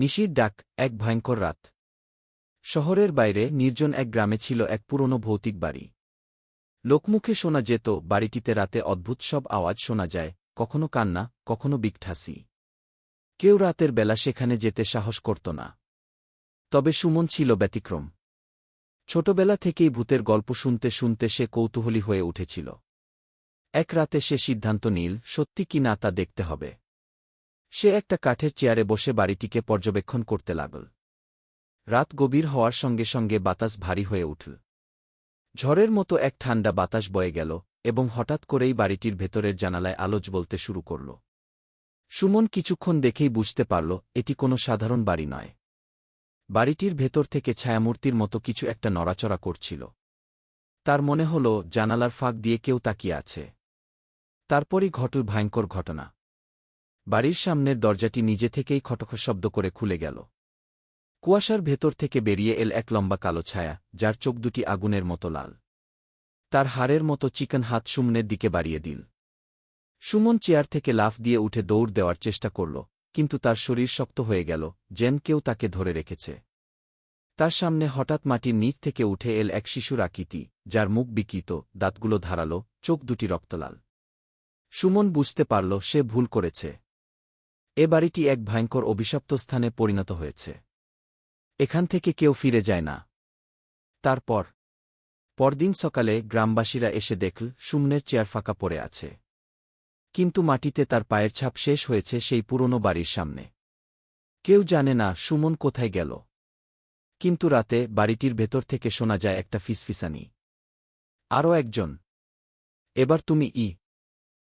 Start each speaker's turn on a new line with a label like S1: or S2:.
S1: নিশির ডাক, এক ভয়ঙ্কর রাত। শহরের বাইরে নির্জন এক গ্রামে ছিল এক পুরনো ভৌতিক বাড়ি। লোকমুখে শোনা যেত বাড়িটিতে রাতে অদ্ভুত সব আওয়াজ শোনা যায়, কখনো কান্না, কখনো বিকঠাসি। কেউ রাতের বেলা সেখানে যেতে সাহস করত না। তবে সুমন ছিল ব্যতিক্রম। ছোটবেলা থেকেই ভূতের গল্প শুনতে শুনতে সে কৌতূহলী হয়ে উঠেছিল। এক রাতে সে সিদ্ধান্ত নিল, সত্যি কি না তা দেখতে হবে। সে একটা কাঠের চেয়ারে বসে বাড়িটিকে পর্যবেক্ষণ করতে লাগল। রাত গভীর হওয়ার সঙ্গে সঙ্গে বাতাস ভারী হয়ে উঠল। ঝড়ের মতো এক ঠান্ডা বাতাস বয়ে গেল, এবং হঠাৎ করেই বাড়িটির ভেতরের জানালায় আলো জ্বলতে শুরু করল। সুমন কিছুক্ষণ দেখেই বুঝতে পারল এটি কোনো সাধারণ বাড়ি নয়। বাড়িটির ভেতর থেকে ছায়ামূর্তির মতো কিছু একটা নড়াচড়া করছিল। তার মনে হল জানালার ফাঁক দিয়ে কেউ তাকিয়ে আছে। তারপরই ঘটল ভয়ঙ্কর ঘটনা। বাড়ির সামনের দরজাটি নিজে থেকেই খটখট শব্দ করে খুলে গেল। কুয়াশার ভেতর থেকে বেরিয়ে এল এক লম্বা কালো ছায়া, যার চোখ দুটি আগুনের মতো লাল। তার হাড়ের মতো চিকন হাত সুমনের দিকে বাড়িয়ে দিল। সুমন চেয়ার থেকে লাফ দিয়ে উঠে দৌড় দেওয়ার চেষ্টা করল, কিন্তু তার শরীর শক্ত হয়ে গেল, যেন কেউ তাকে ধরে রেখেছে। তার সামনে হঠাৎ মাটির নিচ থেকে উঠে এল এক শিশুর আকৃতি, যার মুখ বিকৃত, দাঁতগুলো ধারালো, চোখ দুটি রক্তলাল। সুমন বুঝতে পারল সে ভুল করেছে। এ বাড়িটি এক ভয়ঙ্কর অভিশপ্ত স্থানে পরিণত হয়েছে। এখান থেকে কেউ ফিরে যায় না। পরদিন সকালে গ্রামবাসীরা এসে দেখল সুমনের চেয়ার ফাঁকা পড়ে আছে। কিন্তু মাটিতে তার পায়ের ছাপ শেষ হয়েছে সেই পুরনো বাড়ির সামনে। কেউ জানে না সুমন কোথায় গেল। কিন্তু রাতে বাড়িটির ভেতর থেকে শোনা যায় একটা ফিসফিসানি। আরও একজন। এবার তুমি